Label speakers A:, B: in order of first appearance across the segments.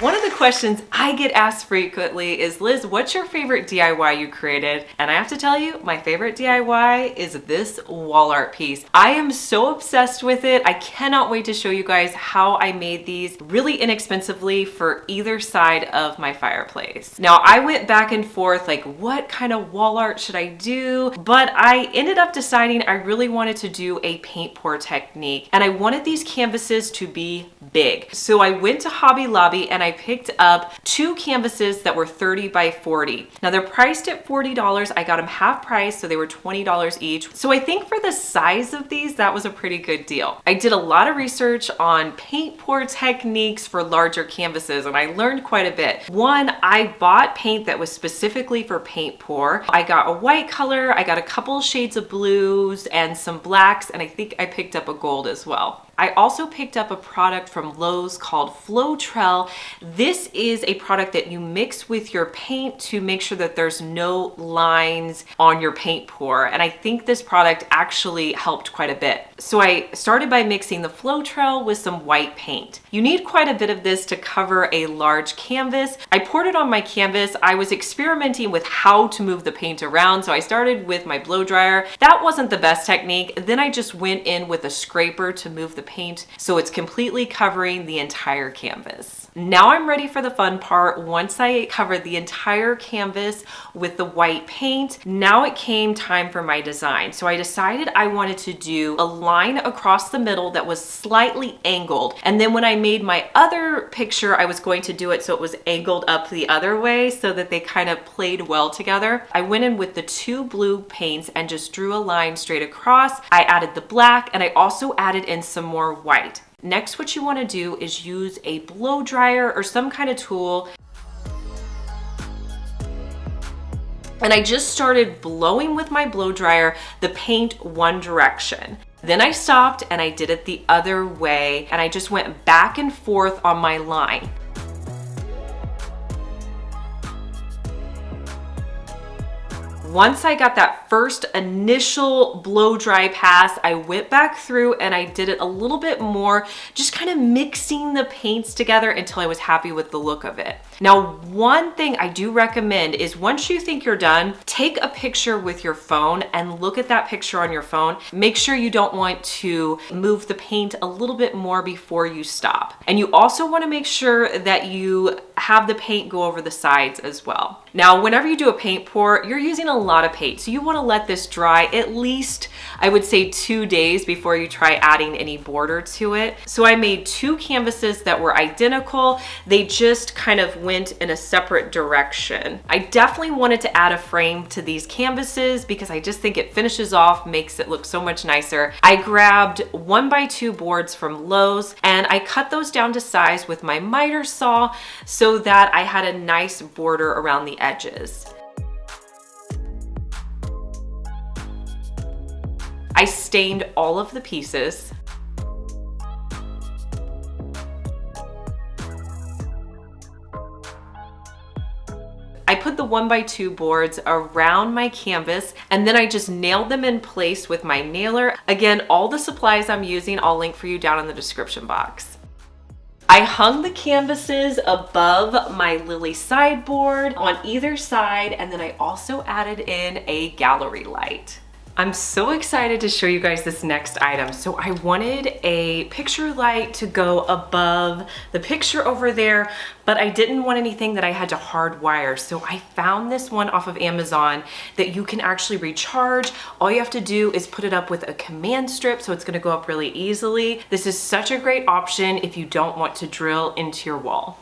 A: One of the questions I get asked frequently is, Liz, what's your favorite DIY you created? And I have to tell you, my favorite DIY is this wall art piece. I am so obsessed with it. I cannot wait to show you guys how I made these really inexpensively for either side of my fireplace. Now, I went back and forth like, what kind of wall art should I do? But I ended up deciding I really wanted to do a paint pour technique, and I wanted these canvases to be big. So I went to Hobby Lobby and I picked up 2 canvases that were 30 by 40. Now they're priced at $40. I got them half price, so they were $20 each. So I think for the size of these, that was a pretty good deal. I did a lot of research on paint pour techniques for larger canvases, and I learned quite a bit. One, I bought paint that was specifically for paint pour. I got a white color, I got a couple shades of blues and some blacks, and I think I picked up a gold as well. I also picked up a product from Lowe's called Floetrol. This is a product that you mix with your paint to make sure that there's no lines on your paint pour. And I think this product actually helped quite a bit. So I started by mixing the Floetrol with some white paint. You need quite a bit of this to cover a large canvas. I poured it on my canvas. I was experimenting with how to move the paint around. So I started with my blow dryer. That wasn't the best technique. Then I just went in with a scraper to move the paint so it's completely covering the entire canvas. Now I'm ready for the fun part. Once I covered the entire canvas with the white paint, now it came time for my design. So I decided I wanted to do a line across the middle that was slightly angled. And then when I made my other picture, I was going to do it so it was angled up the other way so that they kind of played well together. I went in with the 2 blue paints and just drew a line straight across. I added the black, and I also added in some more white. Next, what you want to do is use a blow dryer or some kind of tool. And I just started blowing with my blow dryer the paint one direction. Then I stopped and I did it the other way, and I just went back and forth on my line. Once I got that first initial blow dry pass, I went back through and I did it a little bit more, just kind of mixing the paints together until I was happy with the look of it. Now, one thing I do recommend is once you think you're done, take a picture with your phone and look at that picture on your phone. Make sure you don't want to move the paint a little bit more before you stop. And you also want to make sure that you have the paint go over the sides as well. Now, whenever you do a paint pour, you're using a lot of paint. So you want to let this dry at least, I would say, 2 days before you try adding any border to it. So I made 2 canvases that were identical. They just kind of went in a separate direction. I definitely wanted to add a frame to these canvases because I just think it finishes off, makes it look so much nicer. I grabbed 1x2 boards from Lowe's and I cut those down to size with my miter saw so that I had a nice border around the edges. I stained all of the pieces. I put the 1x2 boards around my canvas and then I just nailed them in place with my nailer. Again, all the supplies I'm using, I'll link for you down in the description box. I hung the canvases above my lily sideboard on either side, and then I also added in a gallery light. I'm so excited to show you guys this next item. So I wanted a picture light to go above the picture over there, but I didn't want anything that I had to hardwire. So I found this one off of Amazon that you can actually recharge. All you have to do is put it up with a command strip, so it's gonna go up really easily. This is such a great option if you don't want to drill into your wall.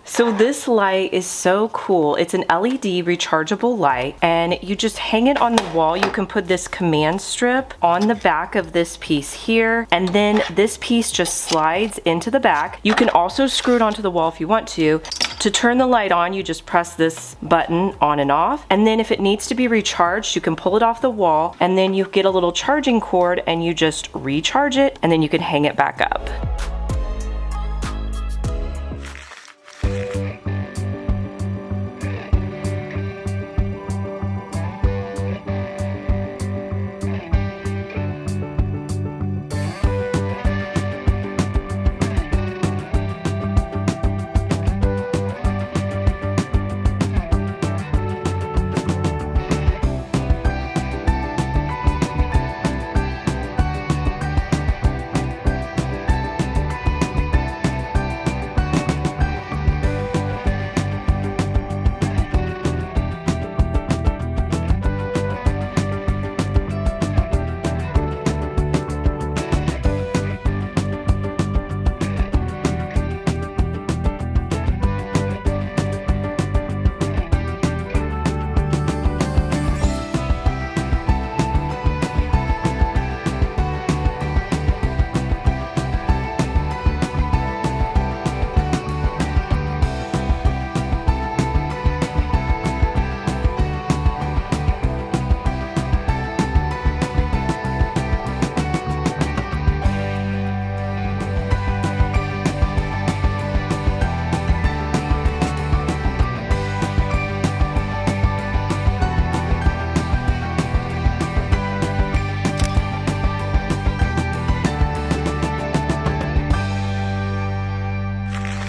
A: So this light is so cool. It's an LED rechargeable light and you just hang it on the wall. You can put this command strip on the back of this piece here, and then this piece just slides into the back. You can also screw it onto the wall if you want to. To turn the light on, you just press this button on and off, and then if it needs to be recharged, you can pull it off the wall, and then you get a little charging cord and you just recharge it, and then you can hang it back up.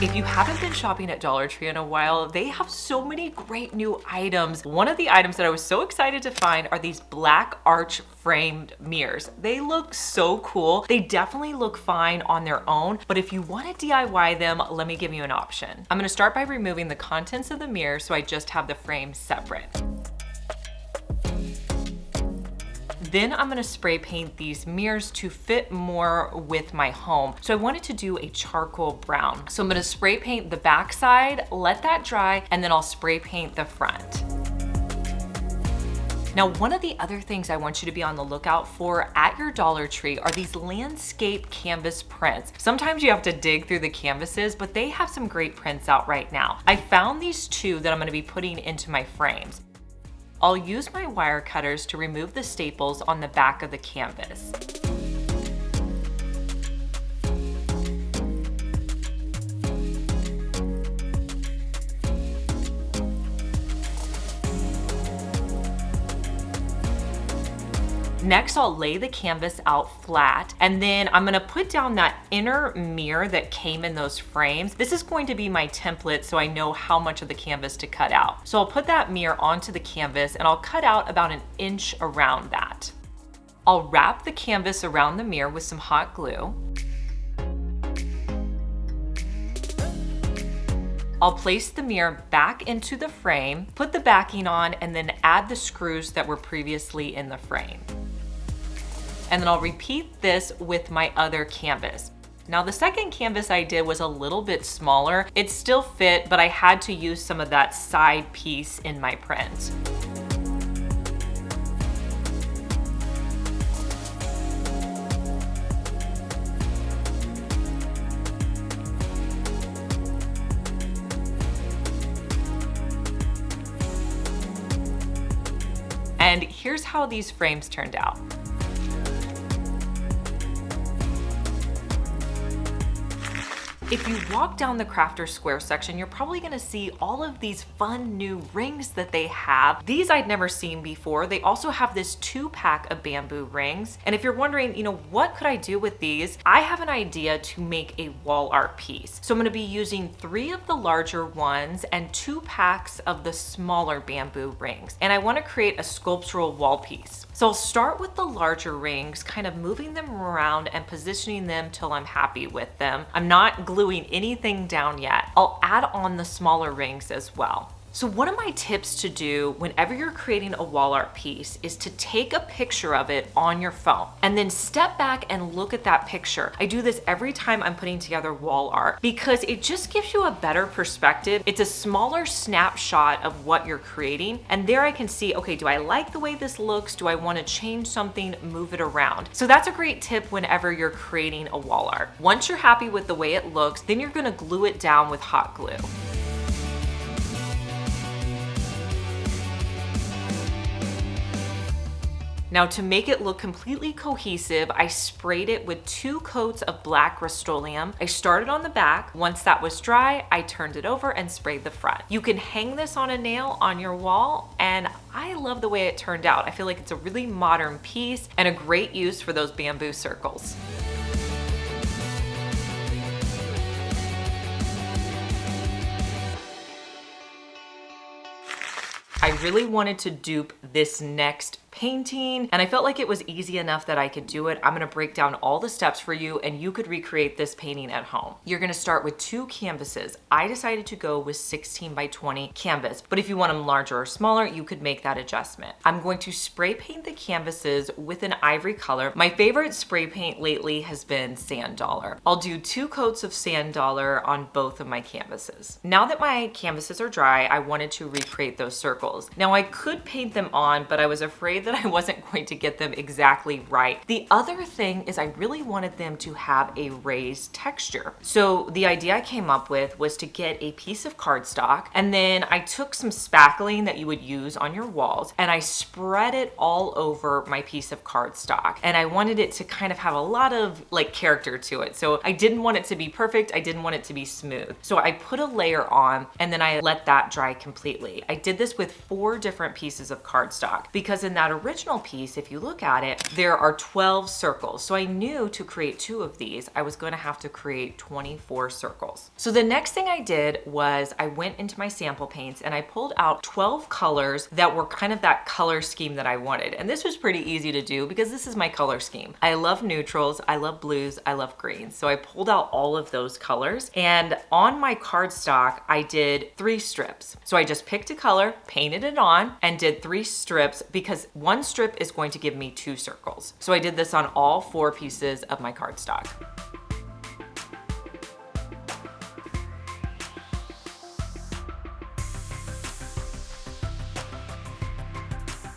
A: If you haven't been shopping at Dollar Tree in a while, they have so many great new items. One of the items that I was so excited to find are these black arch framed mirrors. They look so cool. They definitely look fine on their own, but if you want to DIY them, let me give you an option. I'm gonna start by removing the contents of the mirror so I just have the frame separate. Then I'm gonna spray paint these mirrors to fit more with my home. So I wanted to do a charcoal brown. So I'm gonna spray paint the back side, let that dry, and then I'll spray paint the front. Now, one of the other things I want you to be on the lookout for at your Dollar Tree are these landscape canvas prints. Sometimes you have to dig through the canvases, but they have some great prints out right now. I found these two that I'm gonna be putting into my frames. I'll use my wire cutters to remove the staples on the back of the canvas. Next, I'll lay the canvas out flat, and then I'm gonna put down that inner mirror that came in those frames. This is going to be my template so I know how much of the canvas to cut out. So I'll put that mirror onto the canvas and I'll cut out about 1 inch around that. I'll wrap the canvas around the mirror with some hot glue. I'll place the mirror back into the frame, put the backing on, and then add the screws that were previously in the frame. And then I'll repeat this with my other canvas. Now, the second canvas I did was a little bit smaller. It still fit, but I had to use some of that side piece in my print. And here's how these frames turned out. If you walk down the Crafter Square section, you're probably gonna see all of these fun new rings that they have. These I'd never seen before. They also have this 2-pack of bamboo rings. And if you're wondering, what could I do with these? I have an idea to make a wall art piece. So I'm gonna be using 3 of the larger ones and 2 packs of the smaller bamboo rings. And I wanna create a sculptural wall piece. So I'll start with the larger rings, kind of moving them around and positioning them till I'm happy with them. I'm not gluing anything down yet. I'll add on the smaller rings as well. So one of my tips to do whenever you're creating a wall art piece is to take a picture of it on your phone and then step back and look at that picture. I do this every time I'm putting together wall art because it just gives you a better perspective. It's a smaller snapshot of what you're creating, and there I can see, okay, do I like the way this looks? Do I want to change something, move it around? So that's a great tip whenever you're creating a wall art. Once you're happy with the way it looks, then you're going to glue it down with hot glue. Now, to make it look completely cohesive, I sprayed it with 2 coats of black Rust-Oleum. I started on the back. Once that was dry, I turned it over and sprayed the front. You can hang this on a nail on your wall, and I love the way it turned out. I feel like it's a really modern piece and a great use for those bamboo circles. I really wanted to dupe this next painting, and I felt like it was easy enough that I could do it. I'm gonna break down all the steps for you and you could recreate this painting at home. You're gonna start with 2 canvases. I decided to go with 16 by 20 canvas, but if you want them larger or smaller, you could make that adjustment. I'm going to spray paint the canvases with an ivory color. My favorite spray paint lately has been Sand Dollar. I'll do 2 coats of Sand Dollar on both of my canvases. Now that my canvases are dry, I wanted to recreate those circles. Now I could paint them on, but I was afraid that I wasn't going to get them exactly right. The other thing is I really wanted them to have a raised texture. So the idea I came up with was to get a piece of cardstock, and then I took some spackling that you would use on your walls and I spread it all over my piece of cardstock. And I wanted it to kind of have a lot of character to it. So I didn't want it to be perfect. I didn't want it to be smooth. So I put a layer on and then I let that dry completely. I did this with 4 different pieces of cardstock because in that original piece, if you look at it, there are 12 circles. So I knew to create 2 of these, I was going to have to create 24 circles. So the next thing I did was I went into my sample paints and I pulled out 12 colors that were kind of that color scheme that I wanted. And this was pretty easy to do because this is my color scheme. I love neutrals, I love blues, I love greens. So I pulled out all of those colors, and on my cardstock, I did 3 strips. So I just picked a color, painted it on, and did 3 strips because 1 strip is going to give me 2 circles. So I did this on all 4 pieces of my cardstock.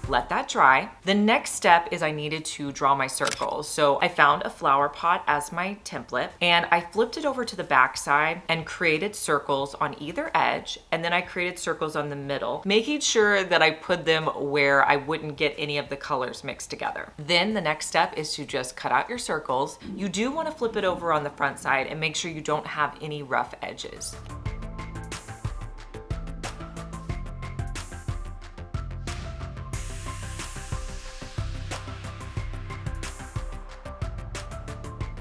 A: Let that dry. The next step is I needed to draw my circles. So I found a flower pot as my template, and I flipped it over to the back side and created circles on either edge, and then I created circles on the middle, making sure that I put them where I wouldn't get any of the colors mixed together. Then the next step is to just cut out your circles. You do want to flip it over on the front side and make sure you don't have any rough edges.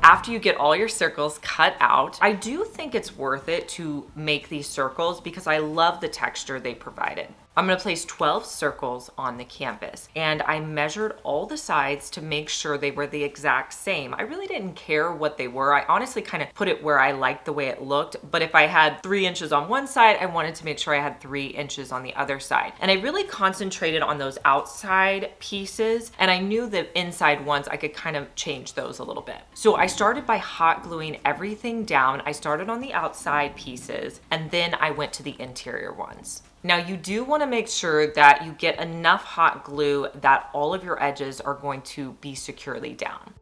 A: After you get all your circles cut out, I do think it's worth it to make these circles because I love the texture they provided. I'm going to place 12 circles on the canvas, and I measured all the sides to make sure they were the exact same. I really didn't care what they were. I honestly kind of put it where I liked the way it looked, but if I had 3 inches on one side, I wanted to make sure I had 3 inches on the other side. And I really concentrated on those outside pieces, and I knew the inside ones, I could kind of change those a little bit. So I started by hot gluing everything down. I started on the outside pieces, and then I went to the interior ones. Now you do want to make sure that you get enough hot glue that all of your edges are going to be securely down.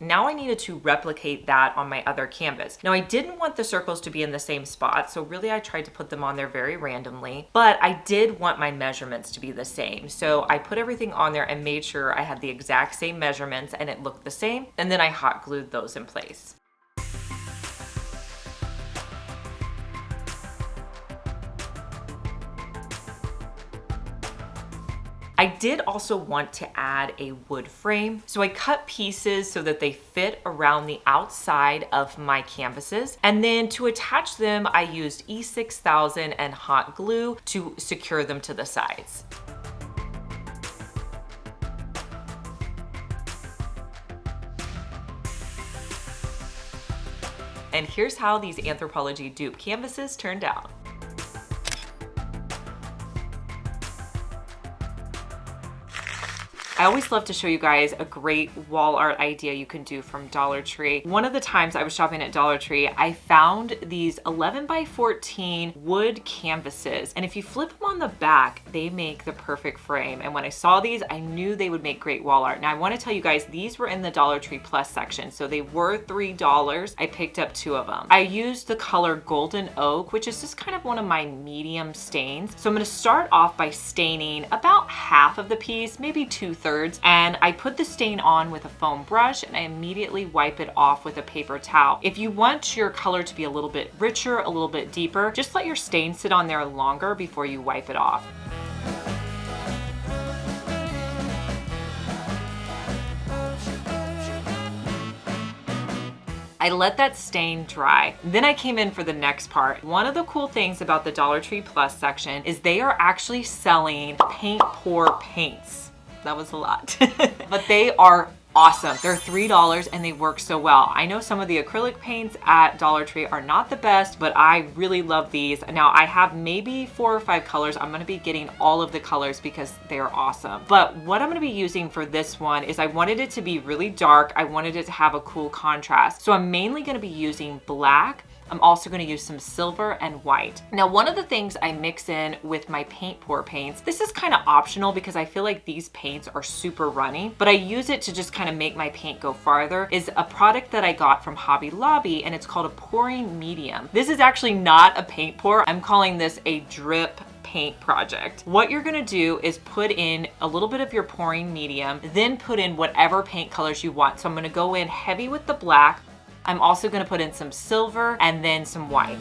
A: Now I needed to replicate that on my other canvas. Now I didn't want the circles to be in the same spot, so really I tried to put them on there very randomly, but I did want my measurements to be the same. So I put everything on there and made sure I had the exact same measurements and it looked the same, and then I hot glued those in place. I did also want to add a wood frame, so I cut pieces so that they fit around the outside of my canvases, and then to attach them I used E6000 and hot glue to secure them to the sides. And here's how these Anthropologie dupe canvases turned out. I always love to show you guys a great wall art idea you can do from Dollar Tree. One of the times I was shopping at Dollar Tree, I found these 11 by 14 wood canvases. And if you flip them on the back, they make the perfect frame. And when I saw these, I knew they would make great wall art. Now I want to tell you guys, these were in the Dollar Tree Plus section. So they were $3. I picked up 2 of them. I used the color Golden Oak, which is just kind of one of my medium stains. So I'm going to start off by staining about half of the piece, maybe 2/3. And I put the stain on with a foam brush and I immediately wipe it off with a paper towel. If you want your color to be a little bit richer, a little bit deeper, just let your stain sit on there longer before you wipe it off. I let that stain dry. Then I came in for the next part. One of the cool things about the Dollar Tree Plus section is they are actually selling paint pour paints. That was a lot, but they are awesome. They're $3 and they work so well. I know some of the acrylic paints at Dollar Tree are not the best, but I really love these. Now I have maybe 4 or 5 colors. I'm gonna be getting all of the colors because they are awesome. But what I'm gonna be using for this one is I wanted it to be really dark. I wanted it to have a cool contrast. So I'm mainly gonna be using black. I'm also going to use some silver and white. Now, one of the things I mix in with my paint pour paints, this is kind of optional because I feel like these paints are super runny, but I use it to just kind of make my paint go farther, is a product that I got from Hobby Lobby, and it's called a pouring medium. This is actually not a paint pour. I'm calling this a drip paint project. What you're gonna do is put in a little bit of your pouring medium, then put in whatever paint colors you want. So I'm gonna go in heavy with the black. I'm also gonna put in some silver and then some white.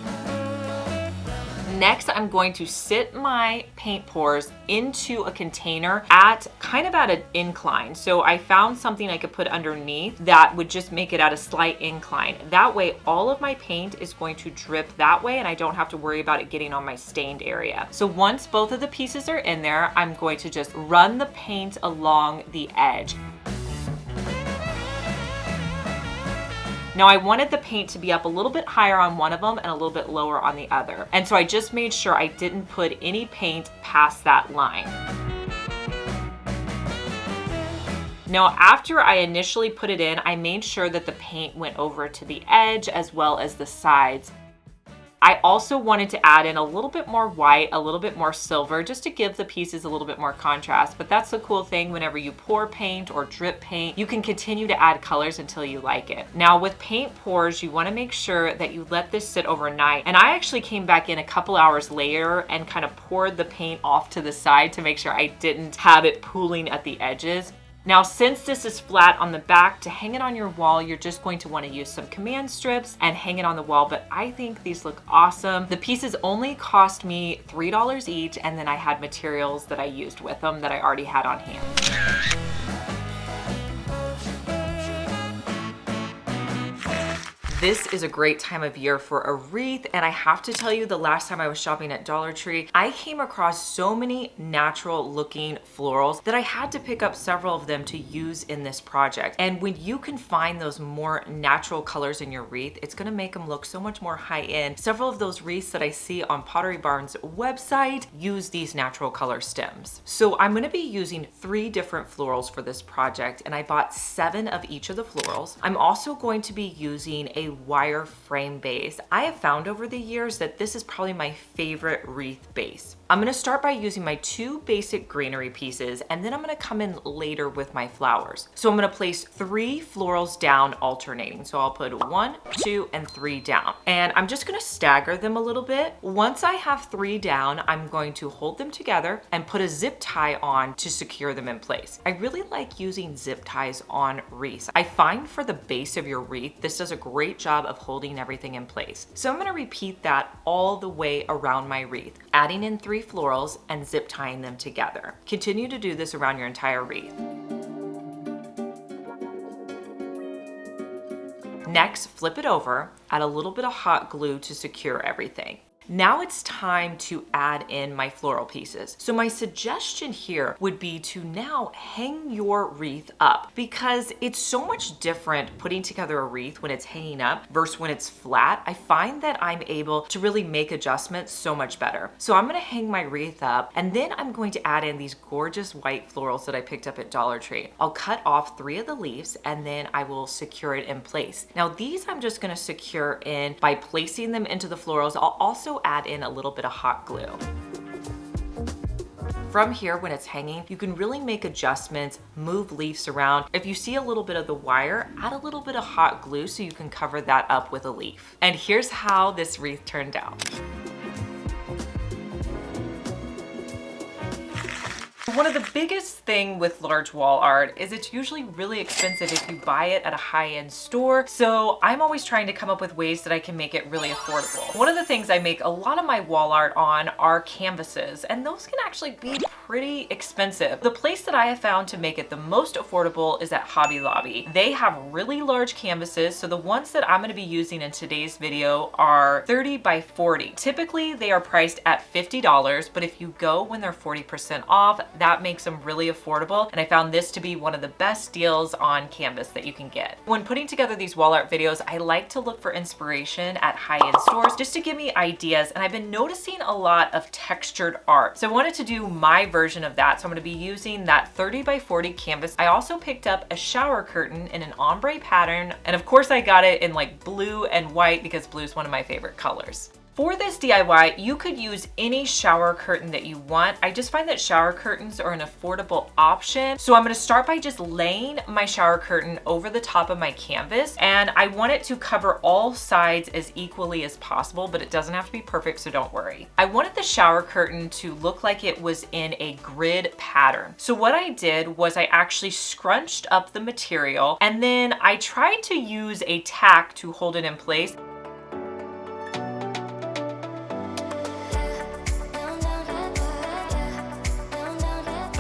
A: Next, I'm going to sit my paint pours into a container at kind of at an incline. So I found something I could put underneath that would just make it at a slight incline. That way, all of my paint is going to drip that way and I don't have to worry about it getting on my stained area. So once both of the pieces are in there, I'm going to just run the paint along the edge. Now I wanted the paint to be up a little bit higher on one of them and a little bit lower on the other. And so I just made sure I didn't put any paint past that line. Now, after I initially put it in, I made sure that the paint went over to the edge as well as the sides. I also wanted to add in a little bit more white, a little bit more silver, just to give the pieces a little bit more contrast. But that's the cool thing, whenever you pour paint or drip paint, you can continue to add colors until you like it. Now with paint pours, you wanna make sure that you let this sit overnight. And I actually came back in a couple hours later and kind of poured the paint off to the side to make sure I didn't have it pooling at the edges. Now, since this is flat on the back, to hang it on your wall, you're just going to want to use some command strips and hang it on the wall, but I think these look awesome. The pieces only cost me $3 each, and then I had materials that I used with them that I already had on hand. This is a great time of year for a wreath, and I have to tell you, the last time I was shopping at Dollar Tree, I came across so many natural looking florals that I had to pick up several of them to use in this project. And when you can find those more natural colors in your wreath, it's gonna make them look so much more high end. Several of those wreaths that I see on Pottery Barn's website use these natural color stems. So I'm gonna be using 3 different florals for this project, and I bought 7 of each of the florals. I'm also going to be using a wire frame base. I have found over the years that this is probably my favorite wreath base. I'm gonna start by using my 2 basic greenery pieces, and then I'm gonna come in later with my flowers. So I'm gonna place 3 florals down alternating. So I'll put 1, 2, and 3 down. And I'm just gonna stagger them a little bit. Once I have 3 down, I'm going to hold them together and put a zip tie on to secure them in place. I really like using zip ties on wreaths. I find for the base of your wreath, this does a great job of holding everything in place. So I'm gonna repeat that all the way around my wreath, adding in 3 florals and zip tying them together. Continue to do this around your entire wreath. Next, flip it over, add a little bit of hot glue to secure everything. Now it's time to add in my floral pieces. So my suggestion here would be to now hang your wreath up, because it's so much different putting together a wreath when it's hanging up versus when it's flat. I find that I'm able to really make adjustments so much better. So I'm gonna hang my wreath up, and then I'm going to add in these gorgeous white florals that I picked up at Dollar Tree. I'll cut off 3 of the leaves, and then I will secure it in place. Now these I'm just gonna secure in by placing them into the florals. I'll also add in a little bit of hot glue. From here, when it's hanging, you can really make adjustments, move leaves around. If you see a little bit of the wire, add a little bit of hot glue so you can cover that up with a leaf. And here's how this wreath turned out. One of the biggest thing with large wall art is it's usually really expensive if you buy it at a high-end store. So I'm always trying to come up with ways that I can make it really affordable. One of the things I make a lot of my wall art on are canvases, and those can actually be pretty expensive. The place that I have found to make it the most affordable is at Hobby Lobby. They have really large canvases, so the ones that I'm gonna be using in today's video are 30 by 40. Typically, they are priced at $50, but if you go when they're 40% off, that makes them really affordable, and I found this to be one of the best deals on canvas that you can get. When putting together these wall art videos, I like to look for inspiration at high-end stores just to give me ideas, and I've been noticing a lot of textured art. So I wanted to do my version of that, so I'm going to be using that 30 by 40 canvas. I also picked up a shower curtain in an ombre pattern, and of course I got it in like blue and white because blue is one of my favorite colors. For this DIY, you could use any shower curtain that you want. I just find that shower curtains are an affordable option. So I'm gonna start by just laying my shower curtain over the top of my canvas, and I want it to cover all sides as equally as possible, but it doesn't have to be perfect, so don't worry. I wanted the shower curtain to look like it was in a grid pattern. So what I did was I actually scrunched up the material, and then I tried to use a tack to hold it in place.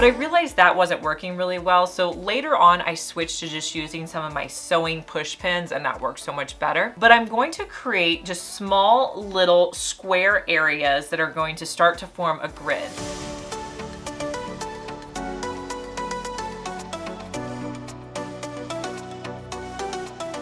A: But I realized that wasn't working really well. So later on, I switched to just using some of my sewing push pins, and that works so much better. But I'm going to create just small little square areas that are going to start to form a grid.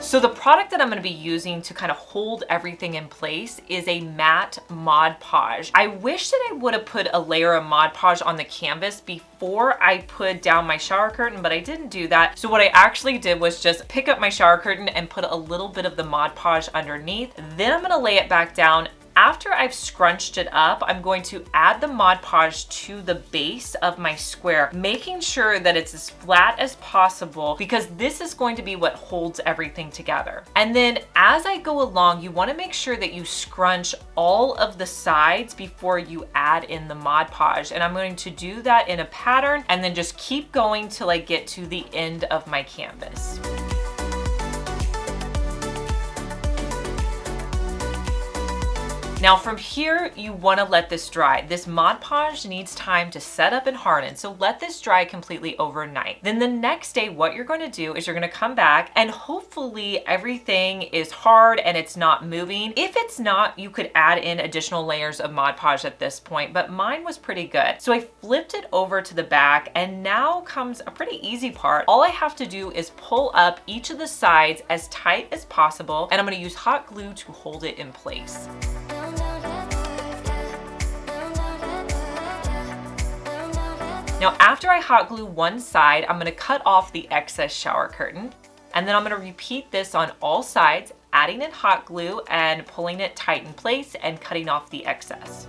A: So the product that I'm going to be using to kind of hold everything in place is a matte Mod Podge. I wish that I would have put a layer of Mod Podge on the canvas before I put down my shower curtain, but I didn't do that. So what I actually did was just pick up my shower curtain and put a little bit of the Mod Podge underneath. Then I'm going to lay it back down. After I've scrunched it up, I'm going to add the Mod Podge to the base of my square, making sure that it's as flat as possible because this is going to be what holds everything together. And then as I go along, you want to make sure that you scrunch all of the sides before you add in the Mod Podge. And I'm going to do that in a pattern and then just keep going till I get to the end of my canvas. Now from here, you want to let this dry. This Mod Podge needs time to set up and harden, so let this dry completely overnight. Then the next day, what you're going to do is you're going to come back and hopefully everything is hard and it's not moving. If it's not, you could add in additional layers of Mod Podge at this point, but mine was pretty good. So I flipped it over to the back and now comes a pretty easy part. All I have to do is pull up each of the sides as tight as possible, and I'm going to use hot glue to hold it in place. Now, after I hot glue one side, I'm gonna cut off the excess shower curtain, and then I'm gonna repeat this on all sides, adding in hot glue and pulling it tight in place and cutting off the excess.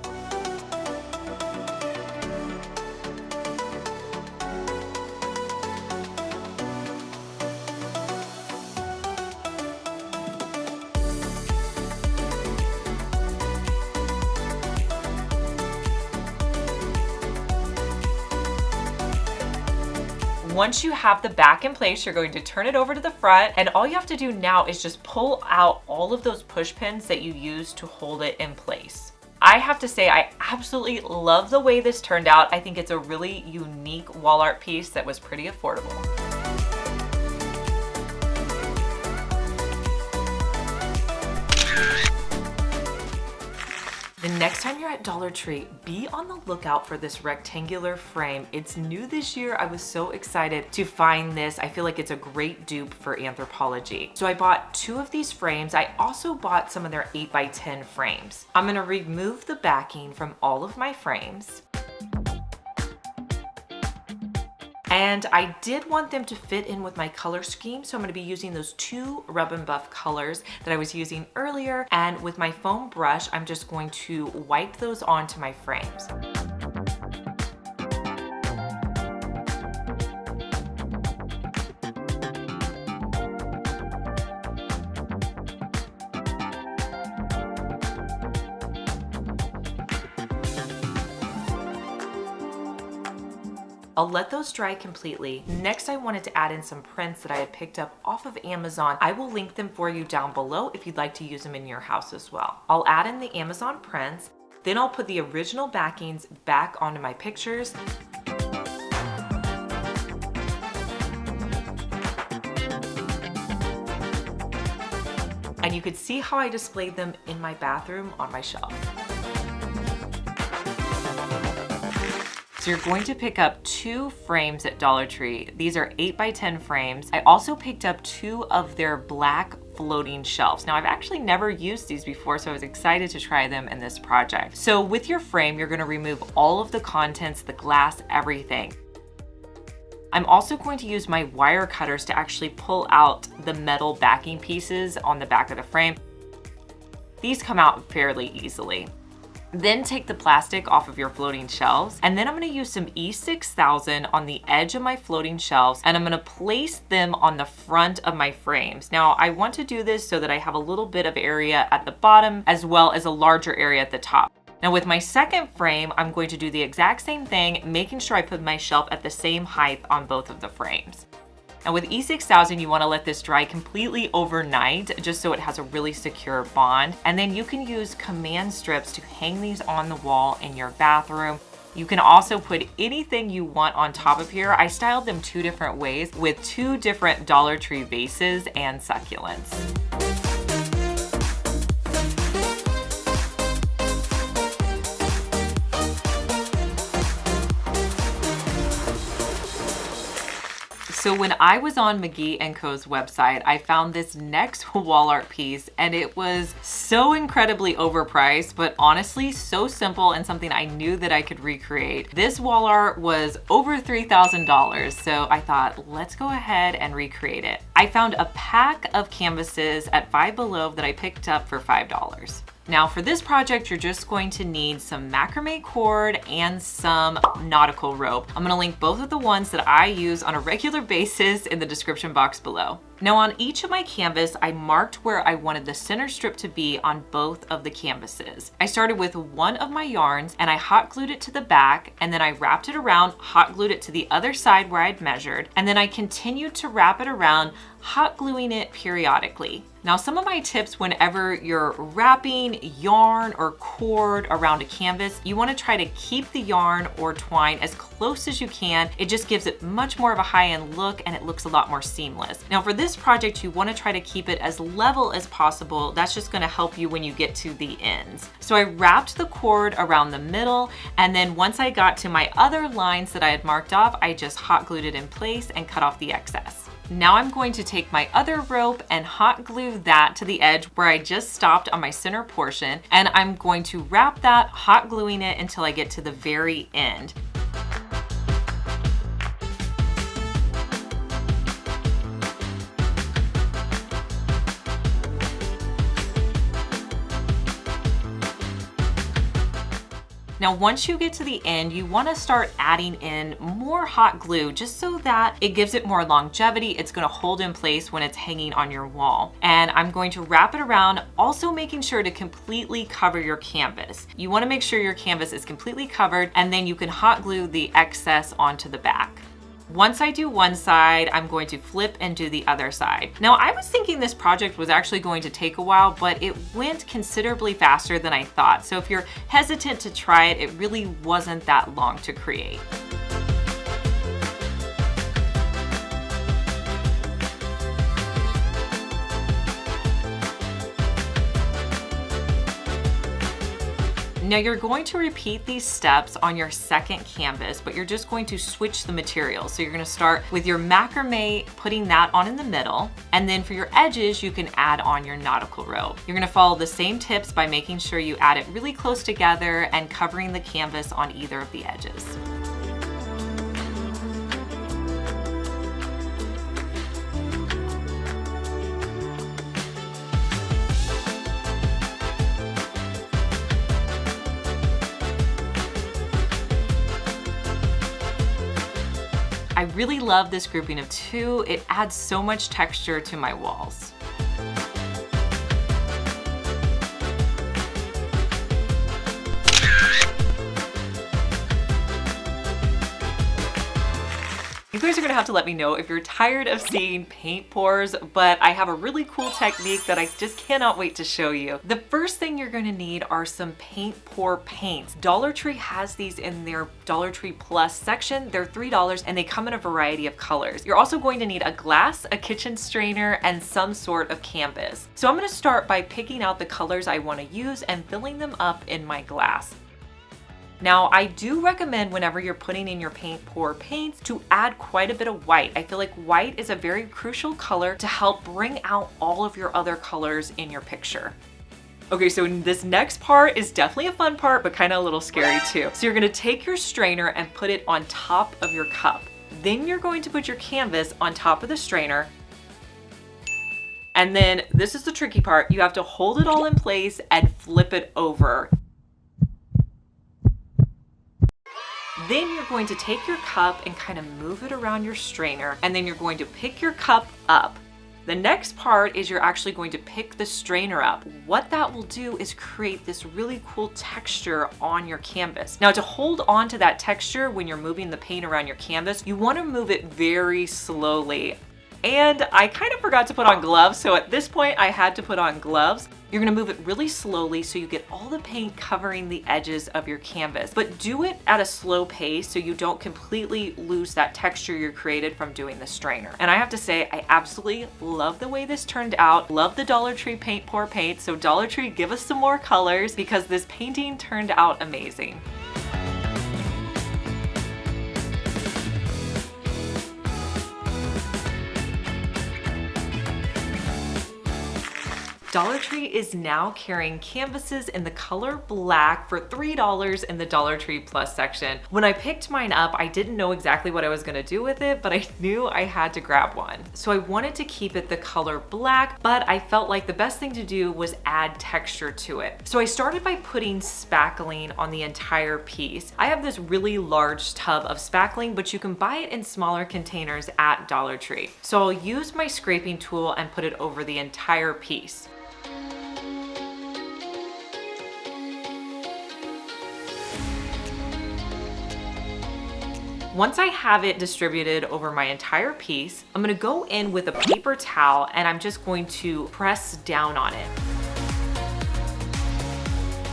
A: Once you have the back in place, you're going to turn it over to the front, and all you have to do now is just pull out all of those push pins that you used to hold it in place. I have to say, I absolutely love the way this turned out. I think it's a really unique wall art piece that was pretty affordable. The next time you're at Dollar Tree, be on the lookout for this rectangular frame. It's new this year. I was so excited to find this. I feel like it's a great dupe for Anthropologie. So I bought 2 of these frames. I also bought some of their 8x10 frames. I'm gonna remove the backing from all of my frames. And I did want them to fit in with my color scheme, so I'm gonna be using those 2 Rub and Buff colors that I was using earlier, and with my foam brush, I'm just going to wipe those onto my frames. I'll let those dry completely. Next, I wanted to add in some prints that I had picked up off of Amazon. I will link them for you down below if you'd like to use them in your house as well. I'll add in the Amazon prints, then I'll put the original backings back onto my pictures. And you could see how I displayed them in my bathroom on my shelf. So you're going to pick up 2 frames at Dollar Tree. These are 8x10 frames. I also picked up 2 of their black floating shelves. Now, I've actually never used these before, so I was excited to try them in this project. So with your frame, you're gonna remove all of the contents, the glass, everything. I'm also going to use my wire cutters to actually pull out the metal backing pieces on the back of the frame. These come out fairly easily. Then take the plastic off of your floating shelves, and then I'm gonna use some E6000 on the edge of my floating shelves, and I'm gonna place them on the front of my frames. Now, I want to do this so that I have a little bit of area at the bottom as well as a larger area at the top. Now with my second frame, I'm going to do the exact same thing, making sure I put my shelf at the same height on both of the frames. And with E6000, you wanna let this dry completely overnight, just so it has a really secure bond. And then you can use command strips to hang these on the wall in your bathroom. You can also put anything you want on top of here. I styled them 2 different ways with 2 different Dollar Tree vases and succulents. So when I was on McGee & Co.'s website, I found this next wall art piece and it was so incredibly overpriced, but honestly so simple and something I knew that I could recreate. This wall art was over $3,000, so I thought, let's go ahead and recreate it. I found a pack of canvases at Five Below that I picked up for $5. Now for this project, you're just going to need some macrame cord and some nautical rope. I'm gonna link both of the ones that I use on a regular basis in the description box below. Now on each of my canvas, I marked where I wanted the center strip to be on both of the canvases. I started with one of my yarns and I hot glued it to the back, and then I wrapped it around, hot glued it to the other side where I'd measured, and then I continued to wrap it around, hot gluing it periodically. Now some of my tips whenever you're wrapping yarn or cord around a canvas, you want to try to keep the yarn or twine as close as you can. It just gives it much more of a high-end look and it looks a lot more seamless. Now for this project, you want to try to keep it as level as possible. That's just going to help you when you get to the ends. So I wrapped the cord around the middle, and then once I got to my other lines that I had marked off, I just hot glued it in place and cut off the excess. Now I'm going to take my other rope and hot glue that to the edge where I just stopped on my center portion, and I'm going to wrap that, hot gluing it until I get to the very end. Now, once you get to the end, you want to start adding in more hot glue just so that it gives it more longevity. It's going to hold in place when it's hanging on your wall. And I'm going to wrap it around, also making sure to completely cover your canvas. You want to make sure your canvas is completely covered, and then you can hot glue the excess onto the back. Once I do one side, I'm going to flip and do the other side. Now, I was thinking this project was actually going to take a while, but it went considerably faster than I thought. So if you're hesitant to try it, it really wasn't that long to create. Now you're going to repeat these steps on your second canvas, but you're just going to switch the material. So you're going to start with your macrame, putting that on in the middle, and then for your edges, you can add on your nautical rope. You're going to follow the same tips by making sure you add it really close together and covering the canvas on either of the edges. I really love this grouping of 2. It adds so much texture to my walls. You guys are gonna have to let me know if you're tired of seeing paint pours, but I have a really cool technique that I just cannot wait to show you. The first thing you're gonna need are some paint pour paints. Dollar Tree has these in their Dollar Tree Plus section. They're $3 and they come in a variety of colors. You're also going to need a glass, a kitchen strainer, and some sort of canvas. So I'm gonna start by picking out the colors I wanna use and filling them up in my glass. Now, I do recommend whenever you're putting in your paint pour paints to add quite a bit of white. I feel like white is a very crucial color to help bring out all of your other colors in your picture. Okay, so this next part is definitely a fun part, but kind of a little scary too. So you're gonna take your strainer and put it on top of your cup. Then you're going to put your canvas on top of the strainer. And then this is the tricky part. You have to hold it all in place and flip it over. Then you're going to take your cup and kind of move it around your strainer, and then you're going to pick your cup up. The next part is you're actually going to pick the strainer up. What that will do is create this really cool texture on your canvas. Now, to hold on to that texture when you're moving the paint around your canvas, you want to move it very slowly. And I kind of forgot to put on gloves, so at this point I had to put on gloves. You're gonna move it really slowly so you get all the paint covering the edges of your canvas, but do it at a slow pace so you don't completely lose that texture you created from doing the strainer. And I have to say, I absolutely love the way this turned out. Love the Dollar Tree paint pour paint. So Dollar Tree, give us some more colors because this painting turned out amazing. Dollar Tree is now carrying canvases in the color black for $3 in the Dollar Tree Plus section. When I picked mine up, I didn't know exactly what I was gonna do with it, but I knew I had to grab one. So I wanted to keep it the color black, but I felt like the best thing to do was add texture to it. So I started by putting spackling on the entire piece. I have this really large tub of spackling, but you can buy it in smaller containers at Dollar Tree. So I'll use my scraping tool and put it over the entire piece. Once I have it distributed over my entire piece, I'm gonna go in with a paper towel and I'm just going to press down on it.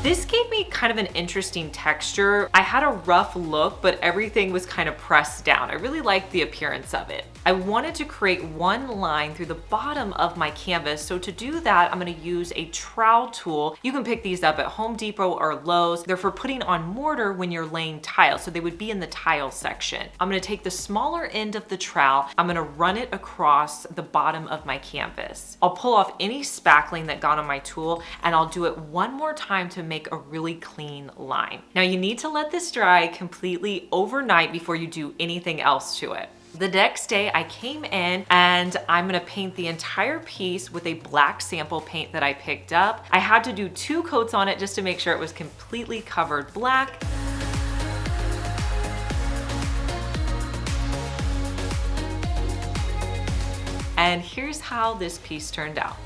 A: This gave me kind of an interesting texture. I had a rough look, but everything was kind of pressed down. I really liked the appearance of it. I wanted to create one line through the bottom of my canvas. So to do that, I'm gonna use a trowel tool. You can pick these up at Home Depot or Lowe's. They're for putting on mortar when you're laying tile. So they would be in the tile section. I'm gonna take the smaller end of the trowel. I'm gonna run it across the bottom of my canvas. I'll pull off any spackling that got on my tool and I'll do it one more time to make a really clean line. Now you need to let this dry completely overnight before you do anything else to it. The next day I came in and I'm gonna paint the entire piece with a black sample paint that I picked up. I had to do 2 coats on it just to make sure it was completely covered black. And here's how this piece turned out.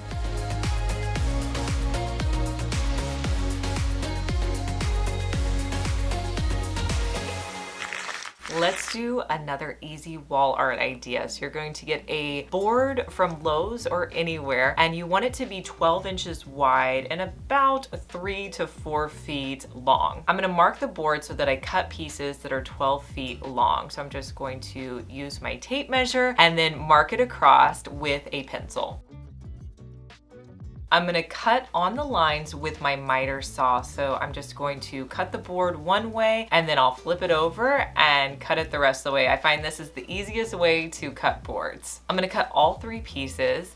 A: Let's do another easy wall art idea. So you're going to get a board from Lowe's or anywhere, and you want it to be 12 inches wide and about 3 to 4 feet long. I'm gonna mark the board so that I cut pieces that are 12 feet long. So I'm just going to use my tape measure and then mark it across with a pencil. I'm gonna cut on the lines with my miter saw. So I'm just going to cut the board one way and then I'll flip it over and cut it the rest of the way. I find this is the easiest way to cut boards. I'm gonna cut all 3 pieces.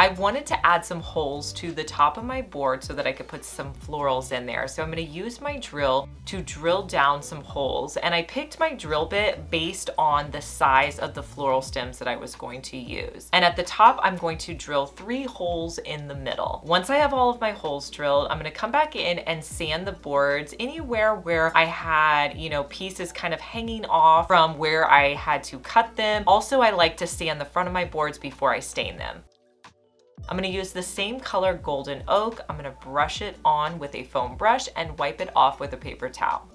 A: I wanted to add some holes to the top of my board so that I could put some florals in there. So I'm gonna use my drill to drill down some holes. And I picked my drill bit based on the size of the floral stems that I was going to use. And at the top, I'm going to drill 3 holes in the middle. Once I have all of my holes drilled, I'm gonna come back in and sand the boards anywhere where I had, pieces kind of hanging off from where I had to cut them. Also, I like to sand the front of my boards before I stain them. I'm gonna use the same color golden oak. I'm gonna brush it on with a foam brush and wipe it off with a paper towel.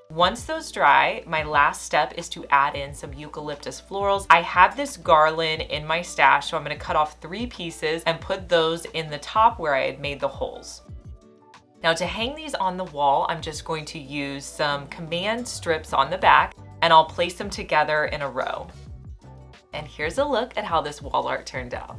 A: Once those dry, my last step is to add in some eucalyptus florals. I have this garland in my stash, so I'm gonna cut off 3 pieces and put those in the top where I had made the holes. Now to hang these on the wall, I'm just going to use some command strips on the back and I'll place them together in a row. And here's a look at how this wall art turned out.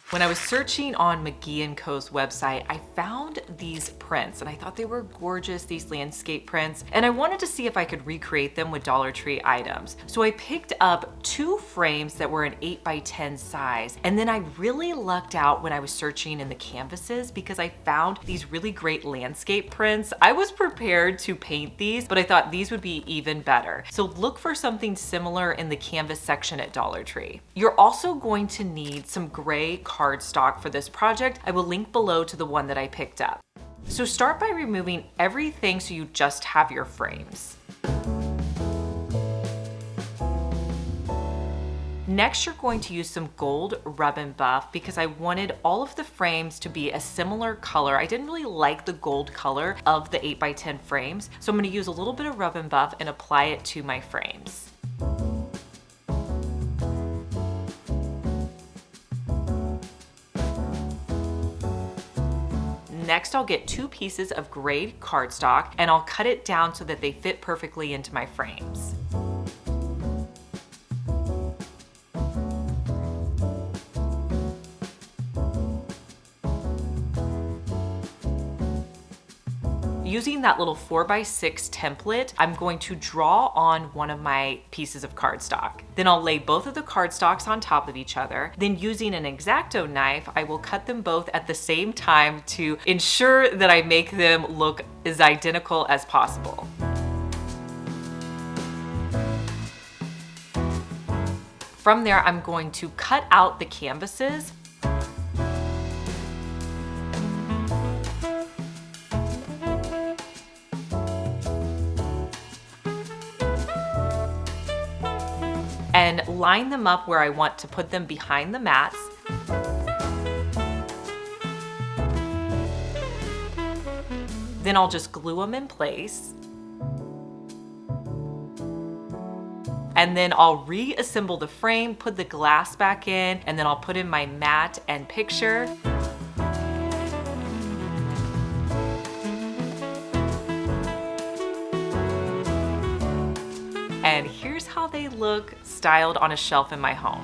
A: When I was searching on McGee & Co.'s website, I found these prints and I thought they were gorgeous, these landscape prints, and I wanted to see if I could recreate them with Dollar Tree items. So I picked up 2 frames that were an 8x10 size, and then I really lucked out when I was searching in the canvases because I found these really great landscape prints. I was prepared to paint these, but I thought these would be even better. So look for something similar in the canvas section at Dollar Tree. You're also going to need some gray cardstock for this project. I will link below to the one that I picked up. So start by removing everything so you just have your frames. Next, you're going to use some gold rub and buff because I wanted all of the frames to be a similar color. I didn't really like the gold color of the 8x10 frames, so I'm going to use a little bit of rub and buff and apply it to my frames. Next, I'll get 2 pieces of grayed cardstock and I'll cut it down so that they fit perfectly into my frames. Using that little 4x6 template, I'm going to draw on one of my pieces of cardstock. Then I'll lay both of the cardstocks on top of each other. Then using an X-Acto knife, I will cut them both at the same time to ensure that I make them look as identical as possible. From there, I'm going to cut out the canvases. And line them up where I want to put them behind the mats. Then I'll just glue them in place. And then I'll reassemble the frame, put the glass back in, and then I'll put in my mat and picture. And here's how they look styled on a shelf in my home.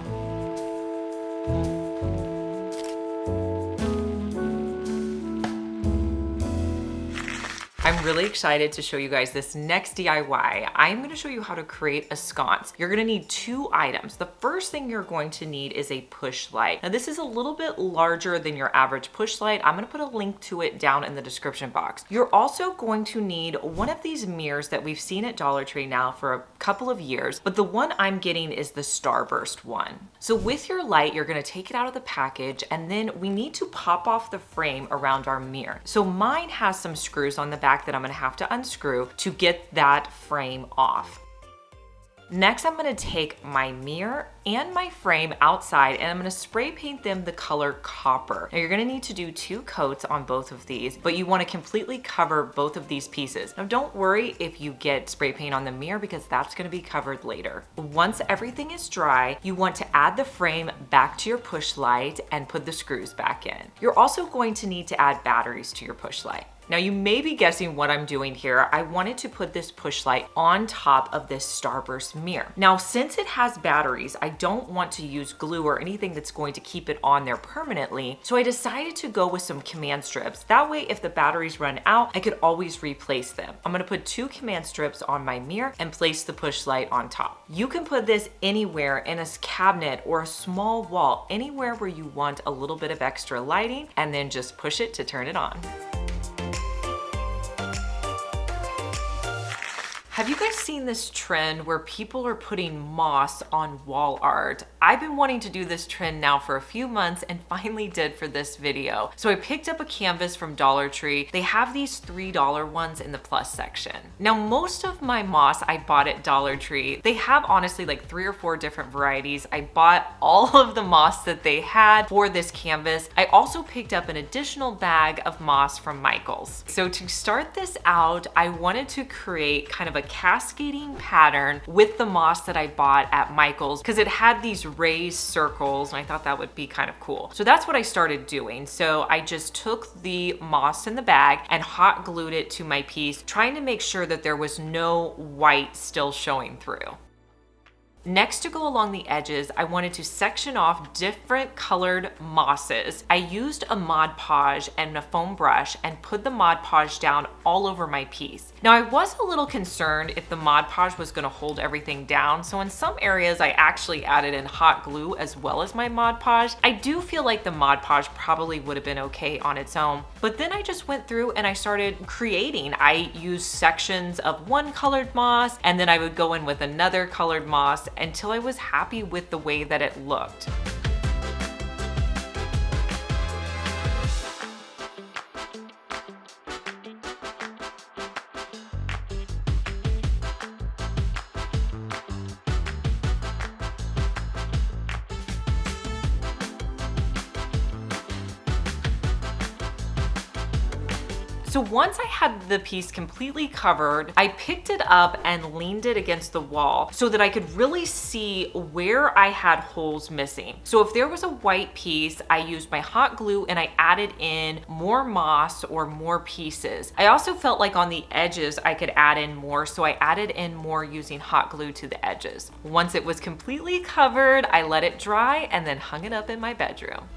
A: I'm really excited to show you guys this next DIY. I'm going to show you how to create a sconce. You're going to need 2 items. The first thing you're going to need is a push light. Now this is a little bit larger than your average push light. I'm going to put a link to it down in the description box. You're also going to need one of these mirrors that we've seen at Dollar Tree now for a couple of years, but the one I'm getting is the Starburst one. So with your light, you're going to take it out of the package, and then we need to pop off the frame around our mirror. So mine has some screws on the back that I'm going to have to unscrew to get that frame off. Next, I'm going to take my mirror and my frame outside and I'm going to spray paint them the color copper. Now you're going to need to do 2 coats on both of these, but you want to completely cover both of these pieces. Now don't worry if you get spray paint on the mirror because that's going to be covered later. Once everything is dry, you want to add the frame back to your push light and put the screws back in. You're also going to need to add batteries to your push light. Now you may be guessing what I'm doing here. I wanted to put this push light on top of this Starburst mirror. Now since it has batteries, I don't want to use glue or anything that's going to keep it on there permanently. So I decided to go with some command strips. That way if the batteries run out, I could always replace them. I'm gonna put 2 command strips on my mirror and place the push light on top. You can put this anywhere in a cabinet or a small wall, anywhere where you want a little bit of extra lighting, and then just push it to turn it on. Have you guys seen this trend where people are putting moss on wall art? I've been wanting to do this trend now for a few months and finally did for this video. So I picked up a canvas from Dollar Tree. They have these $3 ones in the plus section. Now most of my moss I bought at Dollar Tree. They have honestly like 3 or 4 different varieties. I bought all of the moss that they had for this canvas. I also picked up an additional bag of moss from Michael's. So to start this out, I wanted to create kind of a cascading pattern with the moss that I bought at Michael's because it had these raised circles and I thought that would be kind of cool. So that's what I started doing. So I just took the moss in the bag and hot glued it to my piece, trying to make sure that there was no white still showing through. Next, to go along the edges, I wanted to section off different colored mosses. I used a Mod Podge and a foam brush and put the Mod Podge down all over my piece. Now I was a little concerned if the Mod Podge was gonna hold everything down, so in some areas I actually added in hot glue as well as my Mod Podge. I do feel like the Mod Podge probably would have been okay on its own, but then I just went through and I started creating. I used sections of one colored moss and then I would go in with another colored moss until I was happy with the way that it looked. So once I had the piece completely covered, I picked it up and leaned it against the wall so that I could really see where I had holes missing. So if there was a white piece, I used my hot glue and I added in more moss or more pieces. I also felt like on the edges I could add in more, so I added in more using hot glue to the edges. Once it was completely covered, I let it dry and then hung it up in my bedroom.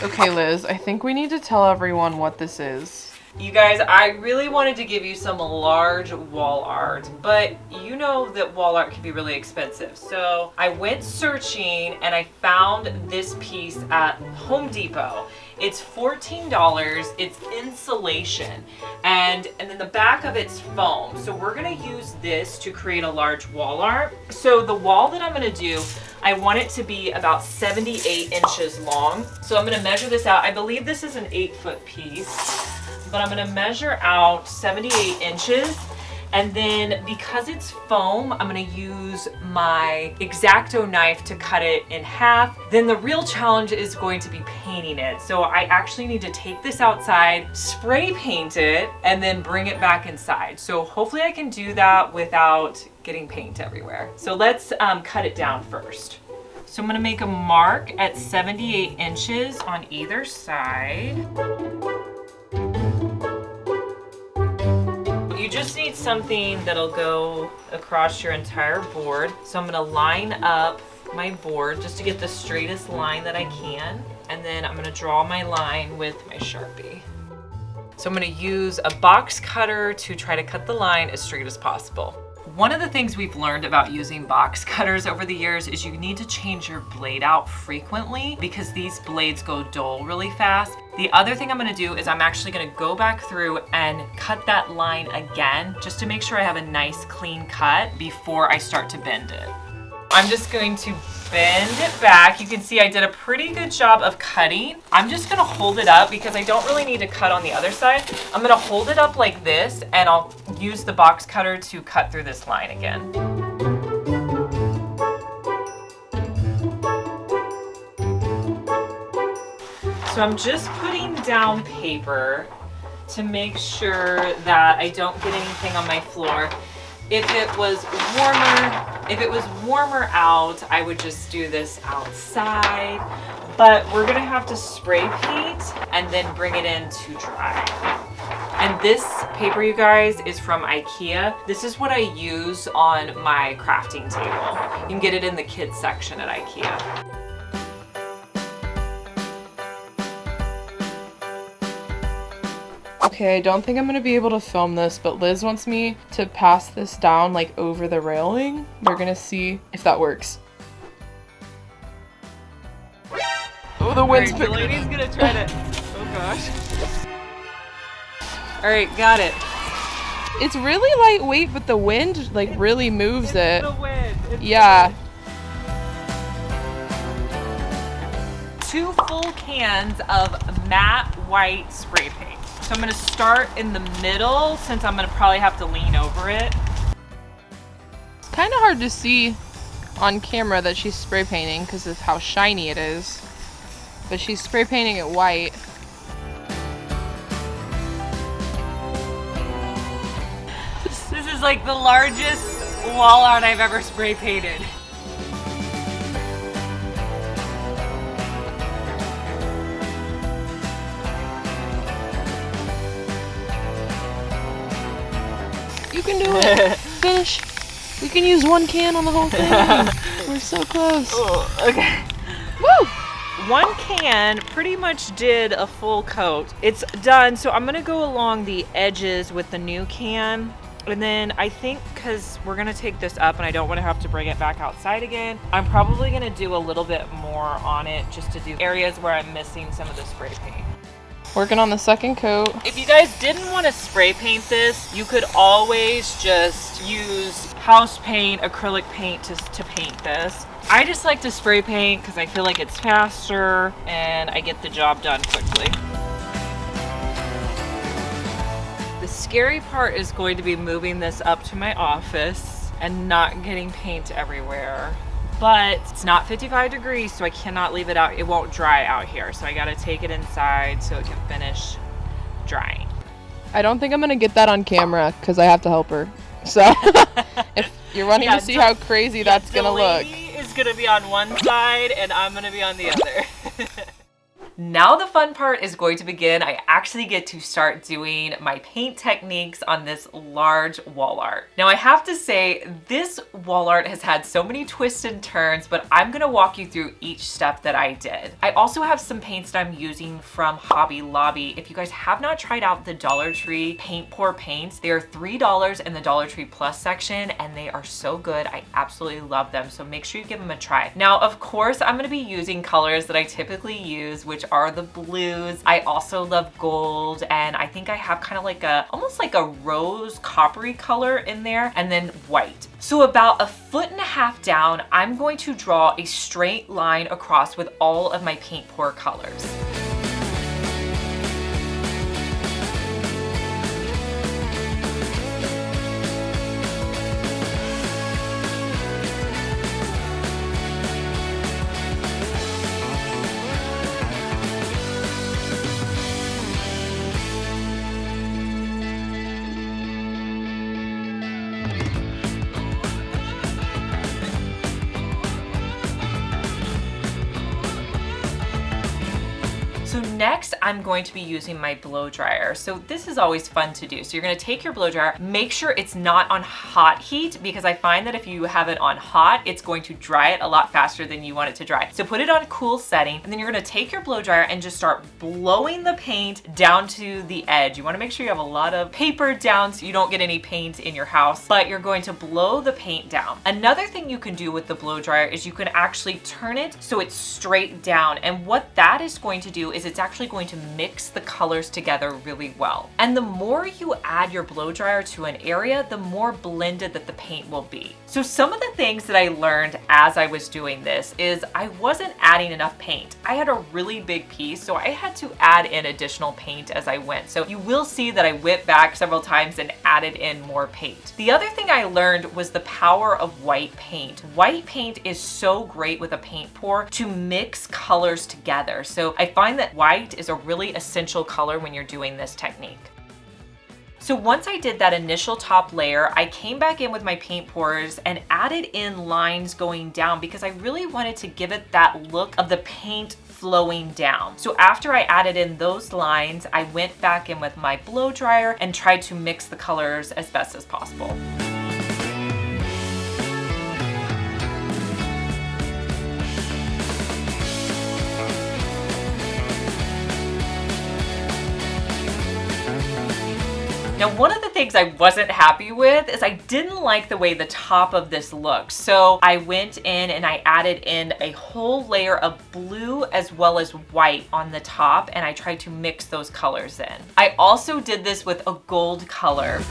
B: Okay, Liz, I think we need to tell everyone what this is.
A: You guys, I really wanted to give you some large wall art, but you know that wall art can be really expensive. So I went searching and I found this piece at Home Depot. It's $14, it's insulation, and then the back of it's foam. So we're gonna use this to create a large wall art. So the wall that I'm gonna do, I want it to be about 78 inches long. So I'm gonna measure this out. I believe this is an 8-foot piece, but I'm gonna measure out 78 inches. And then because it's foam, I'm gonna use my X-Acto knife to cut it in half. Then the real challenge is going to be painting it. So I actually need to take this outside, spray paint it, and then bring it back inside. So hopefully I can do that without getting paint everywhere. So let's cut it down first. So I'm gonna make a mark at 78 inches on either side. You just need something that'll go across your entire board. So I'm gonna line up my board just to get the straightest line that I can. And then I'm gonna draw my line with my Sharpie. So I'm gonna use a box cutter to try to cut the line as straight as possible. One of the things we've learned about using box cutters over the years is you need to change your blade out frequently because these blades go dull really fast. The other thing I'm gonna do is I'm actually gonna go back through and cut that line again just to make sure I have a nice clean cut before I start to bend it. I'm just going to bend it back. You can see I did a pretty good job of cutting. I'm just gonna hold it up because I don't really need to cut on the other side. I'm gonna hold it up like this and I'll use the box cutter to cut through this line again. So I'm just putting down paper to make sure that I don't get anything on my floor. If it was warmer out, I would just do this outside, but we're gonna have to spray paint and then bring it in to dry. And this paper, you guys, is from IKEA. This is what I use on my crafting table. You can get it in the kids section at IKEA.
B: Okay, I don't think I'm gonna be able to film this, but Liz wants me to pass this down like over the railing. We're gonna see if that works. Oh, the wind's picking up.
A: Delaney's gonna try to, oh gosh. All right, got it.
B: It's really lightweight, but the wind like really moves it.
A: The wind.
B: Yeah.
A: 2 full cans of matte white spray paint. So I'm gonna start in the middle since I'm gonna probably have to lean over it.
B: It's kind of hard to see on camera that she's spray painting because of how shiny it is. But she's spray painting it white.
A: This is like the largest wall art I've ever spray painted.
B: You can do it. Finish. We can use 1 can on the whole thing. We're so close.
A: Oh, okay.
B: Woo!
A: 1 can pretty much did a full coat. It's done, so I'm gonna go along the edges with the new can. And then I think because we're gonna take this up and I don't wanna have to bring it back outside again, I'm probably gonna do a little bit more on it just to do areas where I'm missing some of the spray paint.
B: Working on the second coat.
A: If you guys didn't want to spray paint this, you could always just use house paint, acrylic paint to paint this. I just like to spray paint because I feel like it's faster and I get the job done quickly. The scary part is going to be moving this up to my office and not getting paint everywhere. but it's not 55 degrees, so I cannot leave it out. It won't dry out here, so I gotta take it inside so it can finish drying.
B: I don't think I'm gonna get that on camera because I have to help her. So if you're wanting to see how crazy that's gonna look.
A: Delaney is gonna be on one side and I'm gonna be on the other. Now the fun part is going to begin. I actually get to start doing my paint techniques on this large wall art. Now I have to say, this wall art has had so many twists and turns, but I'm gonna walk you through each step that I did. I also have some paints that I'm using from Hobby Lobby. If you guys have not tried out the Dollar Tree paint pour paints, they are $3 in the Dollar Tree Plus section, and they are so good. I absolutely love them, so make sure you give them a try. Now, of course, I'm gonna be using colors that I typically use, which are the blues. I also love gold, and I think I have kind of like almost like a rose coppery color in there, and then white. So about 1.5 feet down, I'm going to draw a straight line across with all of my paint pour colors. So next, I'm going to be using my blow dryer. So this is always fun to do. So you're gonna take your blow dryer, make sure it's not on hot heat, because I find that if you have it on hot, it's going to dry it a lot faster than you want it to dry. So put it on a cool setting, and then you're gonna take your blow dryer and just start blowing the paint down to the edge. You wanna make sure you have a lot of paper down so you don't get any paint in your house, but you're going to blow the paint down. Another thing you can do with the blow dryer is you can actually turn it so it's straight down. And what that is going to do is it's actually going to mix the colors together really well. And the more you add your blow dryer to an area, the more blended that the paint will be. So some of the things that I learned as I was doing this is I wasn't adding enough paint. I had a really big piece, so I had to add in additional paint as I went. So you will see that I whipped back several times and added in more paint. The other thing I learned was the power of white paint. White paint is so great with a paint pour to mix colors together. So I find that white is a really essential color when you're doing this technique. So once I did that initial top layer, I came back in with my paint pours and added in lines going down because I really wanted to give it that look of the paint flowing down. So after I added in those lines, I went back in with my blow dryer and tried to mix the colors as best as possible. Now, one of the things I wasn't happy with is I didn't like the way the top of this looked. So I went in and I added in a whole layer of blue as well as white on the top, and I tried to mix those colors in. I also did this with a gold color.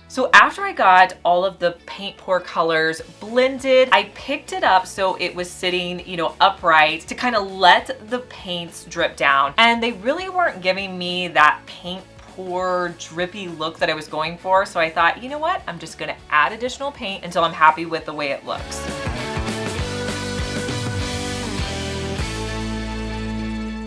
A: So after I got all of the paint pour colors blended, I picked it up so it was sitting, upright to kind of let the paints drip down. And they really weren't giving me that paint pour drippy look that I was going for. So I thought, you know what? I'm just gonna add additional paint until I'm happy with the way it looks.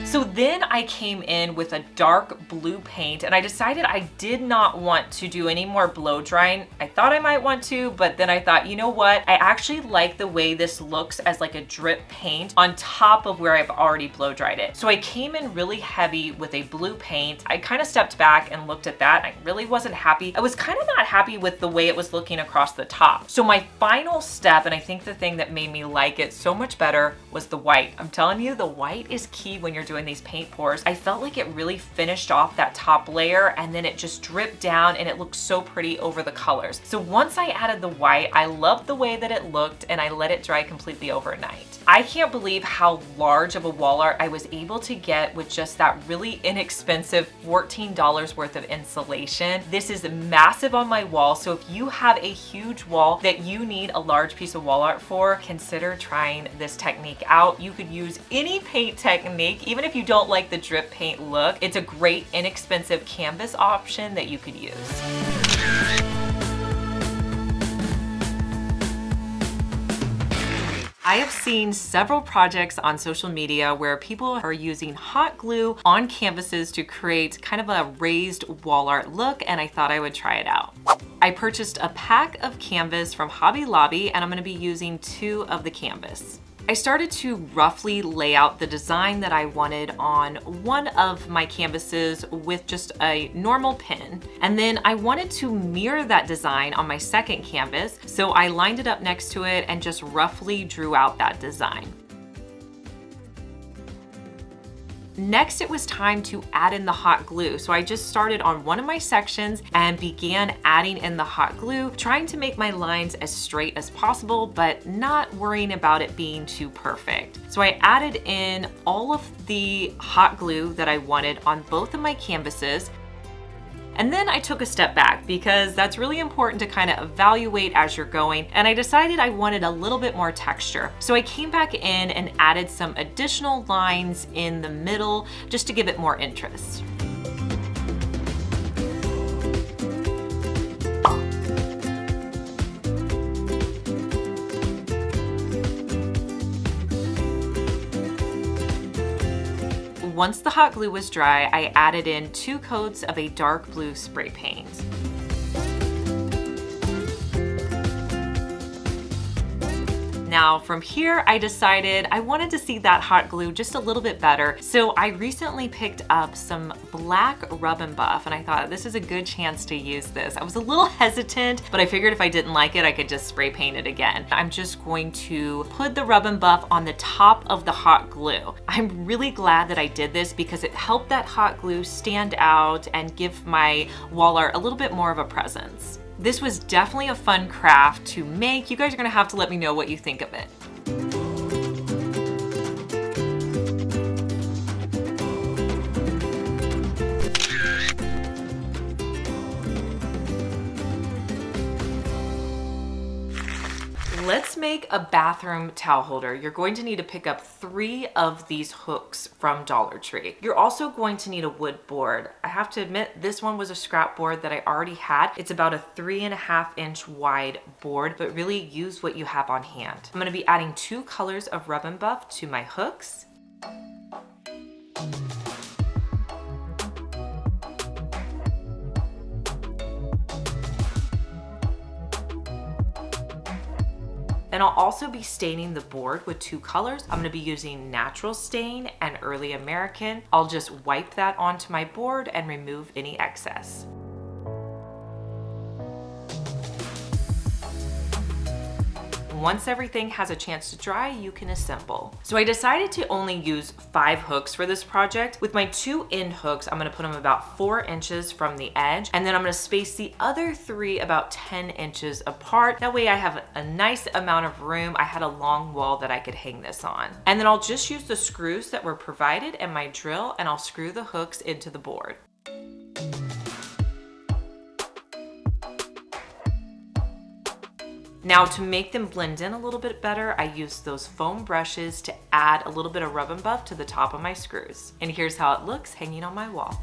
A: So then I came in with a dark blue paint, and I decided I did not want to do any more blow drying. I thought I might want to, but then I thought, you know what? I actually like the way this looks as like a drip paint on top of where I've already blow dried it. So I came in really heavy with a blue paint. I kind of stepped back and looked at that, and I really wasn't happy. I was kind of not happy with the way it was looking across the top. So my final step, and I think the thing that made me like it so much better, was the white. I'm telling you, the white is key when you're doing these paint pours. I felt like it really finished off that top layer, and then it just dripped down and it looked so pretty over the colors. So once I added the white, I loved the way that it looked, and I let it dry completely overnight. I can't believe how large of a wall art I was able to get with just that really inexpensive $14 worth of insulation. This is massive on my wall, so if you have a huge wall that you need a large piece of wall art for, consider trying this technique out. You could use any paint technique, even if if you don't like the drip paint look, it's a great inexpensive canvas option that you could use. I have seen several projects on social media where people are using hot glue on canvases to create kind of a raised wall art look, and I thought I would try it out. I purchased a pack of canvas from Hobby Lobby, and I'm gonna be using 2 of the canvas. I started to roughly lay out the design that I wanted on one of my canvases with just a normal pen. And then I wanted to mirror that design on my second canvas. So I lined it up next to it and just roughly drew out that design. Next, it was time to add in the hot glue. So I just started on one of my sections and began adding in the hot glue, trying to make my lines as straight as possible, but not worrying about it being too perfect. So I added in all of the hot glue that I wanted on both of my canvases. And then I took a step back because that's really important to kind of evaluate as you're going. And I decided I wanted a little bit more texture. So I came back in and added some additional lines in the middle just to give it more interest. Once the hot glue was dry, I added in 2 coats of a dark blue spray paint. Now from here, I decided I wanted to see that hot glue just a little bit better. So I recently picked up some black Rub and Buff, and I thought this is a good chance to use this. I was a little hesitant, but I figured if I didn't like it, I could just spray paint it again. I'm just going to put the Rub and Buff on the top of the hot glue. I'm really glad that I did this because it helped that hot glue stand out and give my wall art a little bit more of a presence. This was definitely a fun craft to make. You guys are gonna have to let me know what you think of it. Let's make a bathroom towel holder. You're going to need to pick up 3 of these hooks from Dollar Tree. You're also going to need a wood board. I have to admit, this one was a scrap board that I already had. It's about a 3.5-inch wide board, but really use what you have on hand. I'm gonna be adding 2 colors of Rub and Buff to my hooks. And I'll also be staining the board with 2 colors. I'm gonna be using Natural Stain and Early American. I'll just wipe that onto my board and remove any excess. Once everything has a chance to dry, you can assemble. So I decided to only use 5 hooks for this project. With my 2 end hooks, I'm gonna put them about 4 inches from the edge, and then I'm gonna space the other 3 about 10 inches apart. That way I have a nice amount of room. I had a long wall that I could hang this on. And then I'll just use the screws that were provided and my drill, and I'll screw the hooks into the board. Now to make them blend in a little bit better, I used those foam brushes to add a little bit of Rub and Buff to the top of my screws. And here's how it looks hanging on my wall.